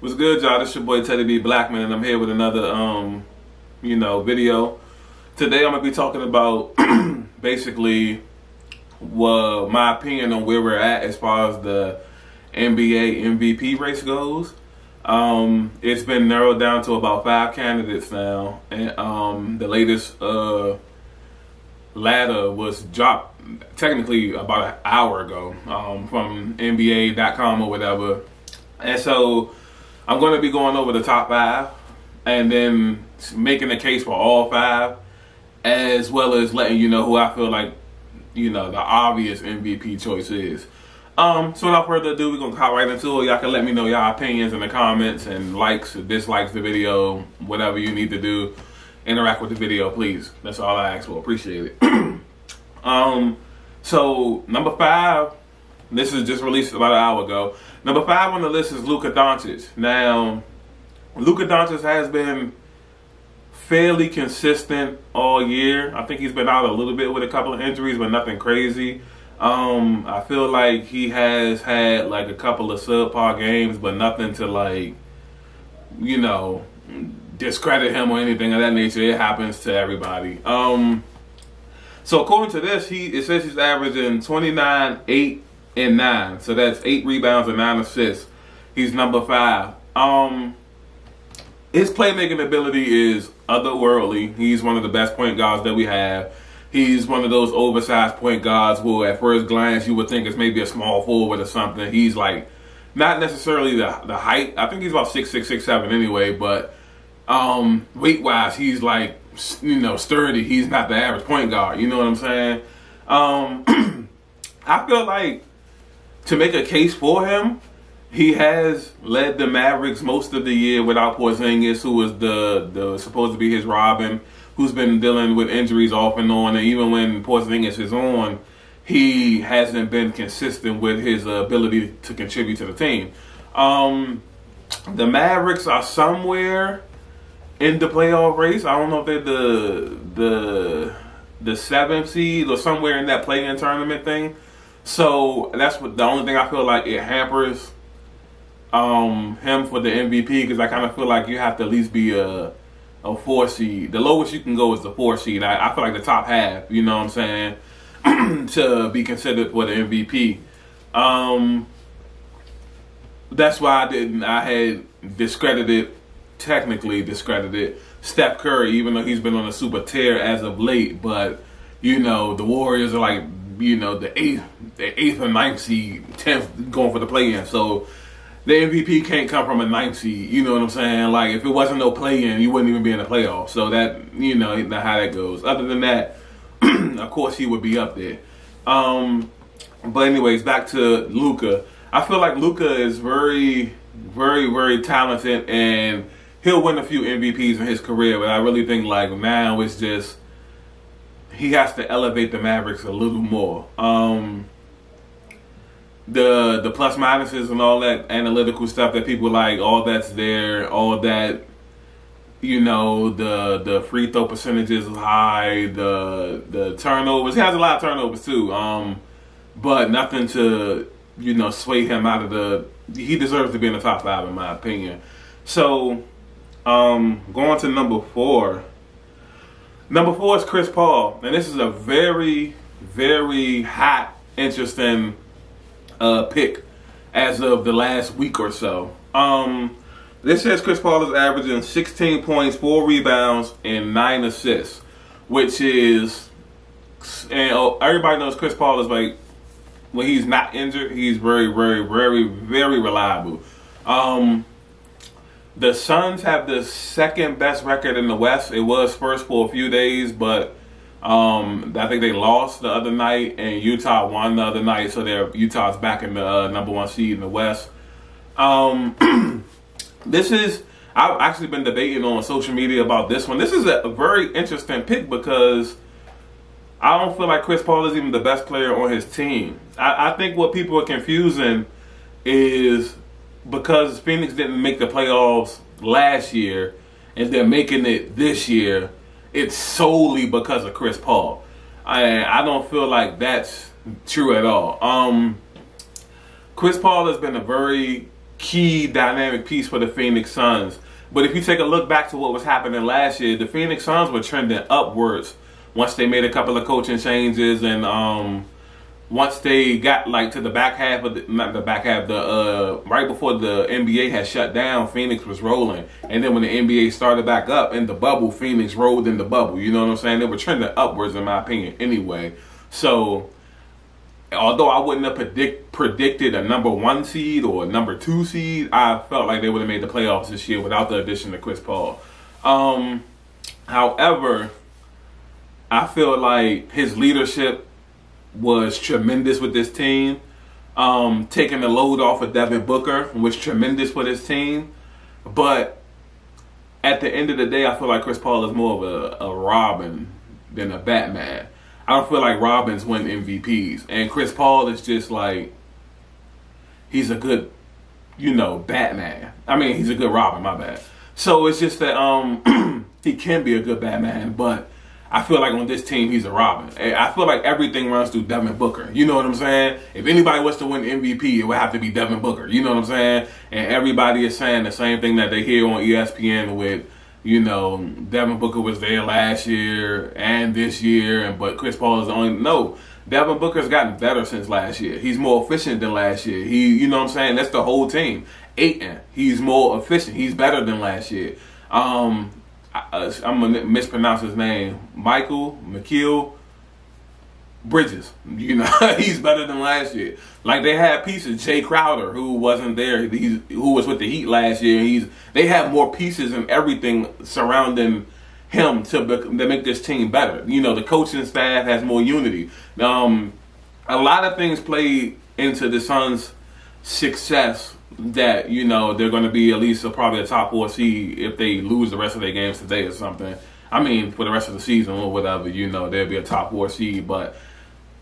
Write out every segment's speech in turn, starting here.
What's good, y'all? This your boy Teddy B Blackman, and I'm here with another, video. Today I'm gonna be talking about basically what my opinion on where we're at as far as the NBA MVP race goes. It's been narrowed down to about 5 candidates now, and the latest ladder was dropped technically about an hour ago from NBA.com or whatever, and so I'm going to be going over the top 5 and then making a case for all 5, as well as letting you know who I feel like, the obvious MVP choice is. So without further ado, we're going to hop right into it. Y'all can let me know y'all opinions in the comments and likes or dislikes the video, whatever you need to do. Interact with the video, please. That's all I ask for. Appreciate it. So number 5, this is just released about an hour ago. Number 5 on the list is Luka Doncic. Now, Luka Doncic has been fairly consistent all year. I think he's been out a little bit with a couple of injuries, but nothing crazy. I feel like he has had like a couple of subpar games, but nothing to discredit him or anything of that nature. It happens to everybody. So according to this, it says he's averaging 29, 8, and 9. So that's 8 rebounds and 9 assists. He's number 5. His playmaking ability is otherworldly. He's one of the best point guards that we have. He's one of those oversized point guards who at first glance you would think is maybe a small forward or something. He's like not necessarily the height. I think he's about 6'6", 6'7" anyway, but weight wise he's like sturdy. He's not the average point guard, you know what I'm saying? I feel like to make a case for him, he has led the Mavericks most of the year without Porzingis, who was the supposed to be his Robin, who's been dealing with injuries off and on. And even when Porzingis is on, he hasn't been consistent with his ability to contribute to the team. The Mavericks are somewhere in the playoff race. I don't know if they're the 7th seed or somewhere in that play-in tournament thing. So that's the only thing I feel like it hampers him for the MVP, because I kind of feel like you have to at least be a 4 seed. The lowest you can go is the 4 seed. I feel like the top half, you know what I'm saying, to be considered for the MVP. That's why I had technically discredited Steph Curry, even though he's been on a super tear as of late. But the Warriors are like the 8th or 9th seed, 10th going for the play-in. So the MVP can't come from a 9th seed. You know what I'm saying? Like, if it wasn't no play-in, you wouldn't even be in the playoffs. So that, not how that goes. Other than that, of course he would be up there. But anyways, back to Luka. I feel like Luka is very, very, very talented, and he'll win a few MVPs in his career. But I really think like now it's just he has to elevate the Mavericks a little more. The plus minuses and all that analytical stuff that people like, all that's there, all that, the free throw percentages is high, the turnovers. He has a lot of turnovers too. But nothing to, sway him out of he deserves to be in the top 5 in my opinion. So, going to number 4. Number 4 is Chris Paul, and this is a very, very hot, interesting pick as of the last week or so. This says Chris Paul is averaging 16 points, 4 rebounds, and 9 assists, which is, and everybody knows Chris Paul is like, when he's not injured, he's very, very, very, very reliable. The Suns have the 2nd best record in the West. It was first for a few days, but I think they lost the other night, and Utah won the other night, so Utah's back in the number 1 seed in the West. I've actually been debating on social media about this one. This is a very interesting pick because I don't feel like Chris Paul is even the best player on his team. I think what people are confusing is because Phoenix didn't make the playoffs last year and they're making it this year, it's solely because of Chris Paul. I don't feel like that's true at all. Chris Paul has been a very key dynamic piece for the Phoenix Suns. But if you take a look back to what was happening last year, the Phoenix Suns were trending upwards once they made a couple of coaching changes, and once they got like to the back half of the right before the NBA had shut down, Phoenix was rolling. And then when the NBA started back up in the bubble, Phoenix rolled in the bubble. You know what I'm saying? They were trending upwards in my opinion anyway. So although I wouldn't have predicted a number 1 seed or a number 2 seed, I felt like they would have made the playoffs this year without the addition of Chris Paul. However, I feel like his leadership was tremendous with this team. Taking the load off of Devin Booker was tremendous for this team. But at the end of the day, I feel like Chris Paul is more of a Robin than a Batman. I don't feel like Robins win MVPs. And Chris Paul is just like, he's a good, Batman. I mean, he's a good Robin, my bad. So it's just that he can be a good Batman, but I feel like on this team, he's a Robin. I feel like everything runs through Devin Booker. You know what I'm saying? If anybody was to win MVP, it would have to be Devin Booker. You know what I'm saying? And everybody is saying the same thing that they hear on ESPN with, Devin Booker was there last year and this year, but Chris Paul is the only. No, Devin Booker's gotten better since last year. He's more efficient than last year. You know what I'm saying? That's the whole team. Ayton, he's more efficient. He's better than last year. I'm gonna mispronounce his name. Mikal Bridges. He's better than last year. Like they had pieces. Jay Crowder, who wasn't there, who was with the Heat last year. They have more pieces and everything surrounding him to make this team better. The coaching staff has more unity. A lot of things played into the Suns' success that, they're going to be at least probably a top 4 seed if they lose the rest of their games today or something. I mean, for the rest of the season or whatever, they'll be a top 4 seed, but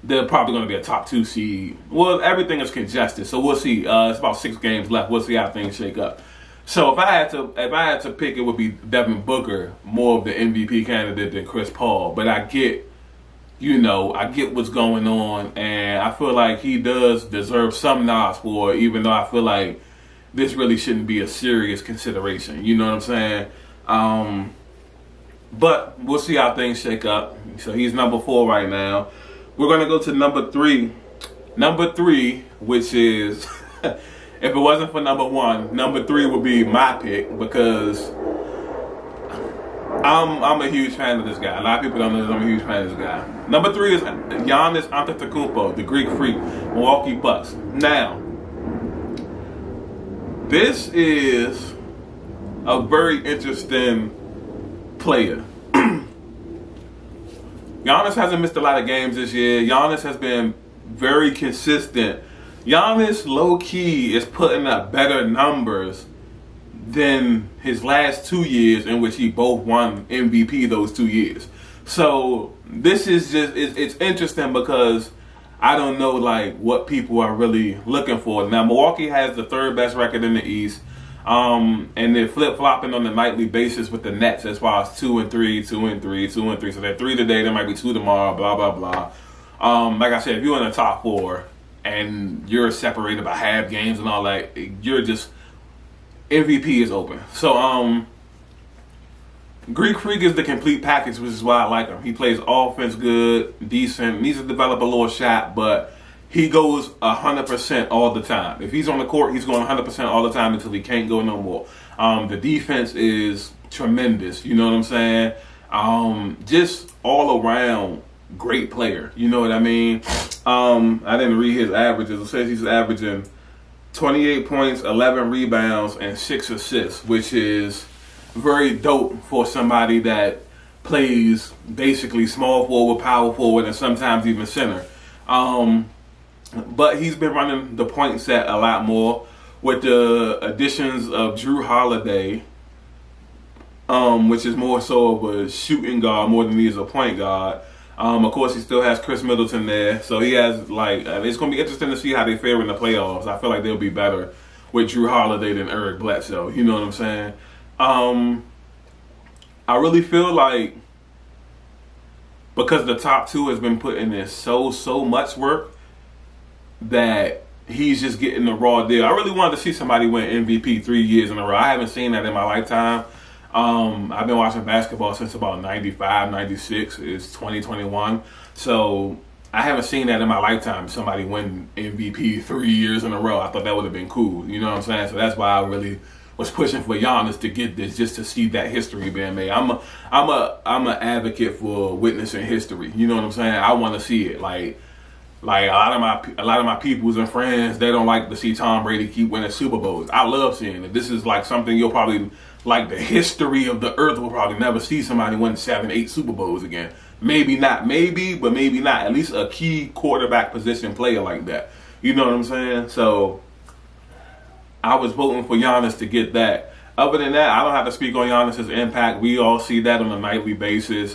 they're probably going to be a top 2 seed. Well, everything is congested, so we'll see. It's about 6 games left. We'll see how things shake up. So if I had to pick, it would be Devin Booker, more of the MVP candidate than Chris Paul. But I get what's going on, and I feel like he does deserve some nods for it, even though I feel like this really shouldn't be a serious consideration. You know what I'm saying? But we'll see how things shake up. So he's number 4 right now. We're going to go to number 3. Number 3, which is, if it wasn't for number 1, number 3 would be my pick because I'm a huge fan of this guy. A lot of people don't know this. I'm a huge fan of this guy. Number 3 is Giannis Antetokounmpo, the Greek Freak, Milwaukee Bucks. Now, this is a very interesting player. Giannis hasn't missed a lot of games this year. Giannis has been very consistent. Giannis, low-key, is putting up better numbers than his last 2 years in which he both won MVP those 2 years. So this is just, it's interesting because I don't know what people are really looking for. Now, Milwaukee has the 3rd best record in the East. And they're flip-flopping on a nightly basis with the Nets as far as 2-3, 2-3, 2-3. So they're 3 today, there might be 2 tomorrow, blah, blah, blah. Like I said, if you're in the top 4 and you're separated by half games and all that, you're just, MVP is open. So, Greek Freak is the complete package, which is why I like him. He plays offense good, decent, needs to develop a little shot, but he goes 100% all the time. If he's on the court, he's going 100% all the time until he can't go no more. The defense is tremendous. You know what I'm saying? Just all around great player. You know what I mean? I didn't read his averages. It says he's averaging 28 points, 11 rebounds, and 6 assists, which is very dope for somebody that plays basically small forward, power forward, and sometimes even center. But he's been running the point set a lot more with the additions of Jrue Holiday, which is more so of a shooting guard more than he is a point guard. Of course, he still has Chris Middleton there. So he has, it's going to be interesting to see how they fare in the playoffs. I feel like they'll be better with Jrue Holiday than Eric Bledsoe. You know what I'm saying? I really feel like because the top 2 has been putting in so much work that he's just getting the raw deal. I really wanted to see somebody win MVP 3 years in a row. I haven't seen that in my lifetime. I've been watching basketball since about 95, 96. It's 2021. So I haven't seen that in my lifetime. Somebody win MVP 3 years in a row. I thought that would have been cool. You know what I'm saying? So that's why I really was pushing for Giannis to get this, just to see that history being made. I'm an advocate for witnessing history. You know what I'm saying? I want to see it. Like a lot of my peoples and friends, they don't like to see Tom Brady keep winning Super Bowls. I love seeing it. This is like something you'll probably, like, the history of the earth will probably never see somebody win 7, 8 Super Bowls again. Maybe not, but maybe not. At least a key quarterback position player like that. You know what I'm saying? So I was voting for Giannis to get that. Other than that, I don't have to speak on Giannis's impact. We all see that on a nightly basis.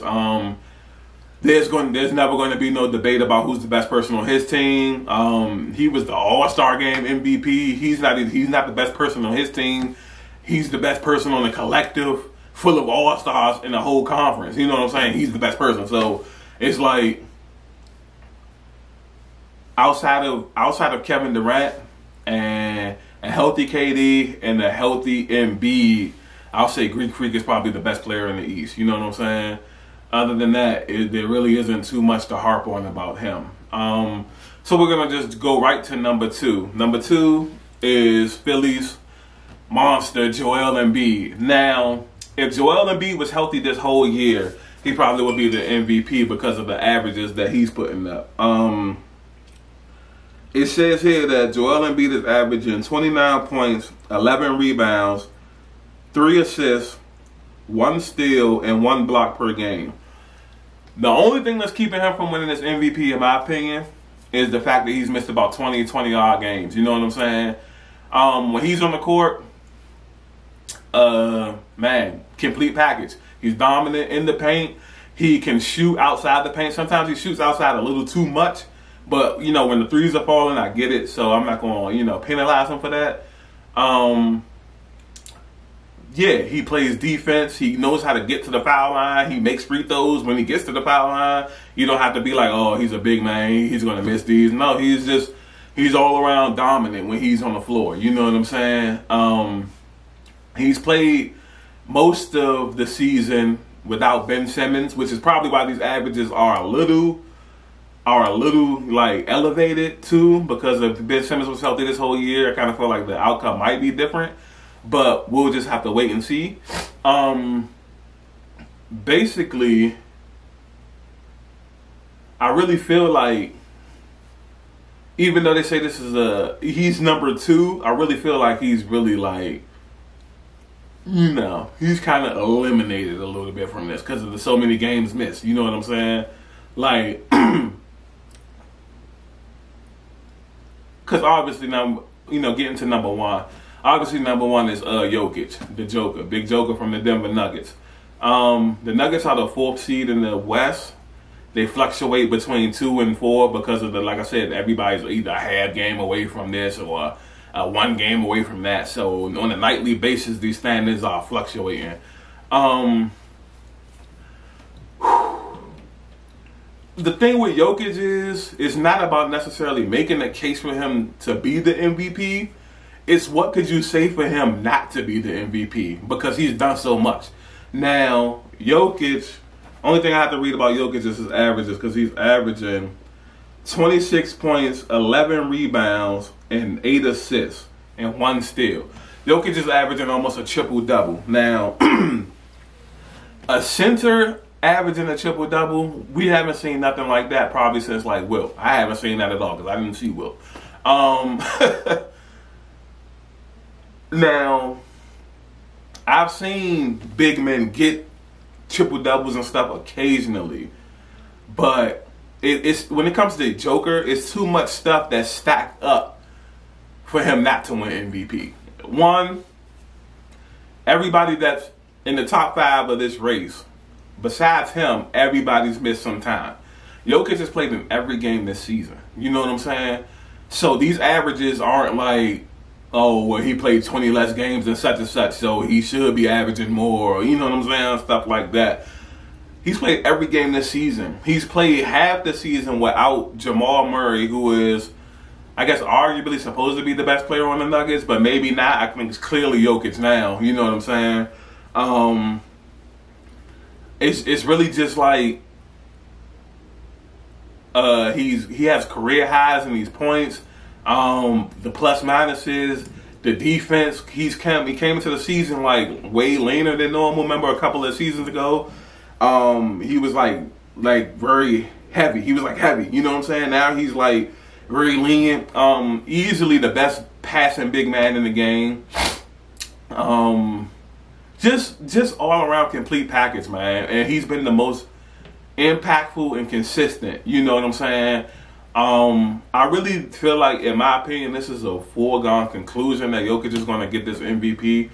There's never going to be no debate about who's the best person on his team. He was the All-Star Game MVP. He's not the best person on his team. He's the best person on the collective full of all-stars in the whole conference. You know what I'm saying? He's the best person. So it's like, outside of Kevin Durant and a healthy KD and a healthy Embiid, I'll say Greek Freak is probably the best player in the East. You know what I'm saying? Other than that, there really isn't too much to harp on about him. So we're going to just go right to number 2. Number 2 is Philly's monster, Joel Embiid. Now, if Joel Embiid was healthy this whole year, he probably would be the MVP because of the averages that he's putting up. It says here that Joel Embiid is averaging 29 points, 11 rebounds, 3 assists, 1 steal, and 1 block per game. The only thing that's keeping him from winning this MVP, in my opinion, is the fact that he's missed about 20-odd games. You know what I'm saying? When he's on the court, man, complete package. He's dominant in the paint. He can shoot outside the paint. Sometimes he shoots outside a little too much. But, you know, when the threes are falling, I get it. So I'm not going to, you know, penalize him for that. Yeah, he plays defense. He knows how to get to the foul line. He makes free throws when he gets to the foul line. You don't have to be like, oh, he's a big man, he's going to miss these. No, he's all around dominant when he's on the floor. You know what I'm saying? He's played most of the season without Ben Simmons, which is probably why these averages are a little like elevated too, because if Ben Simmons was healthy this whole year, I kind of feel like the outcome might be different. But we'll just have to wait and see. Basically, I really feel like, even though they say he's number 2, I really feel like he's really like, you know, he's kind of eliminated a little bit from this because of the so many games missed. You know what I'm saying? Like, because obviously now, you know, getting to number 1. Obviously, number 1 is Jokic, the Joker, big Joker from the Denver Nuggets. The Nuggets are the 4th seed in the West. They fluctuate between 2 and 4 because of like I said, everybody's either a half game away from this or 1 game away from that. So on a nightly basis, these standings are fluctuating. The thing with Jokic is, it's not about necessarily making a case for him to be the MVP. It's what could you say for him not to be the MVP, because he's done so much. Now, Jokic, only thing I have to read about Jokic is his averages, because he's averaging 26 points, 11 rebounds, and 8 assists, and 1 steal. Jokic is averaging almost a triple-double. Now, a center averaging a triple-double, we haven't seen nothing like that probably since, like, Wilt. I haven't seen that at all, because I didn't see Wilt. Now, I've seen big men get triple doubles and stuff occasionally, but it's when it comes to the Joker, it's too much stuff that's stacked up for him not to win MVP. 1, everybody that's in the top 5 of this race, besides him, everybody's missed some time. Jokic has played in every game this season. You know what I'm saying? So these averages aren't like, oh, well, he played 20 less games and such, so he should be averaging more. You know what I'm saying? Stuff like that. He's played every game this season. He's played half the season without Jamal Murray, who is I guess arguably supposed to be the best player on the Nuggets, but maybe not. I think it's clearly Jokic now. You know what I'm saying? It's really just like he has career highs in these points. The plus minuses, the defense. He came into the season like way leaner than normal. Remember a couple of seasons ago, he was like very heavy. He was like heavy. You know what I'm saying? Now he's like very lean. Easily the best passing big man in the game. Just all around complete package, man. And he's been the most impactful and consistent. You know what I'm saying? I really feel like, in my opinion, this is a foregone conclusion that Jokic is going to get this MVP.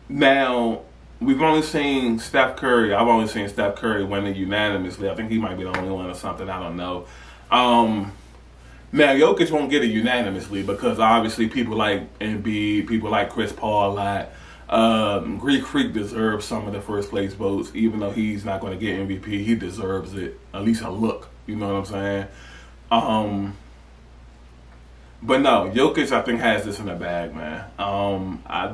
Now, we've only seen Steph Curry. I've only seen Steph Curry win it unanimously. I think he might be the only one or something. I don't know. Now, Jokic won't get it unanimously because obviously people like Embiid, people like Chris Paul a lot. Greek Freak deserves some of the first place votes, even though he's not going to get MVP. He deserves it, at least a look. You know what I'm saying? But no, Jokic, I think, has this in the bag, man.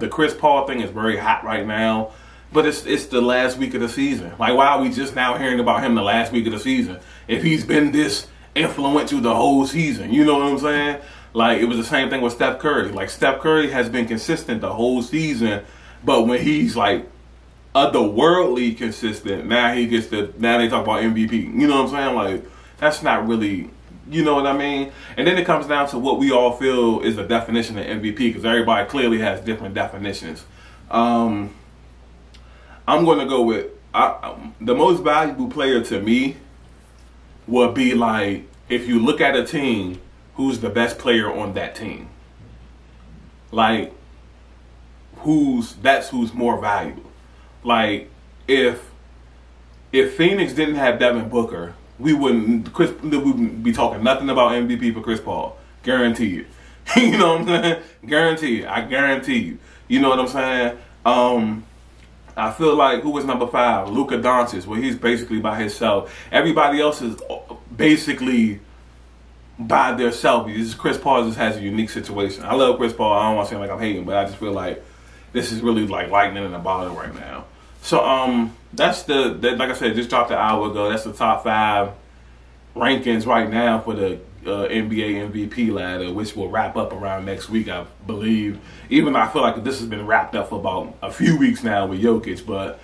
The Chris Paul thing is very hot right now, but it's the last week of the season. Like, why are we just now hearing about him the last week of the season if he's been this influential the whole season? You know what I'm saying? Like, it was the same thing with Steph Curry. Like, Steph Curry has been consistent the whole season, but when he's like otherworldly consistent, now they talk about MVP. You know what I'm saying? Like, that's not really, you know what I mean? And then it comes down to what we all feel is the definition of MVP, because everybody clearly has different definitions. I'm going to go with the most valuable player to me would be like, if you look at a team, who's the best player on that team? Like, who's more valuable? Like, if Phoenix didn't have Devin Booker, we wouldn't be talking nothing about MVP for Chris Paul. Guarantee it. You know what I'm saying? Guarantee it. I guarantee you. You know what I'm saying? I feel like, who was number 5? Luka Doncic, where he's basically by himself. Everybody else is basically by themselves. Chris Paul just has a unique situation. I love Chris Paul. I don't want to seem like I'm hating, but I just feel like this is really like lightning in a bottle right now. So that's like I said, just dropped an hour ago. That's the top 5 rankings right now for the NBA MVP ladder, which will wrap up around next week, I believe. Even though I feel like this has been wrapped up for about a few weeks now with Jokic, but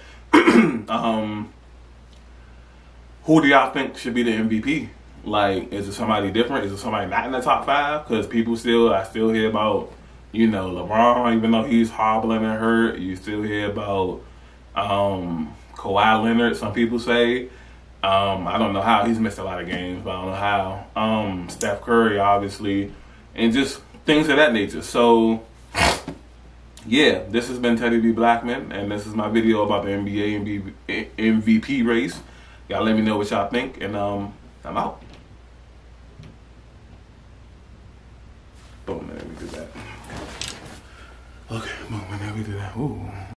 who do y'all think should be the MVP? Like, is it somebody different? Is it somebody not in the top 5? Because I still hear about, you know, LeBron, even though he's hobbling and hurt. You still hear about Kawhi Leonard, some people say. I don't know how. He's missed a lot of games, but I don't know how. Steph Curry, obviously, and just things of that nature. So, yeah, this has been Teddy B. Blackman, and this is my video about the NBA MVP race. Y'all let me know what y'all think, and I'm out. Boom, let me do that. Okay, boom, let me do that. Ooh.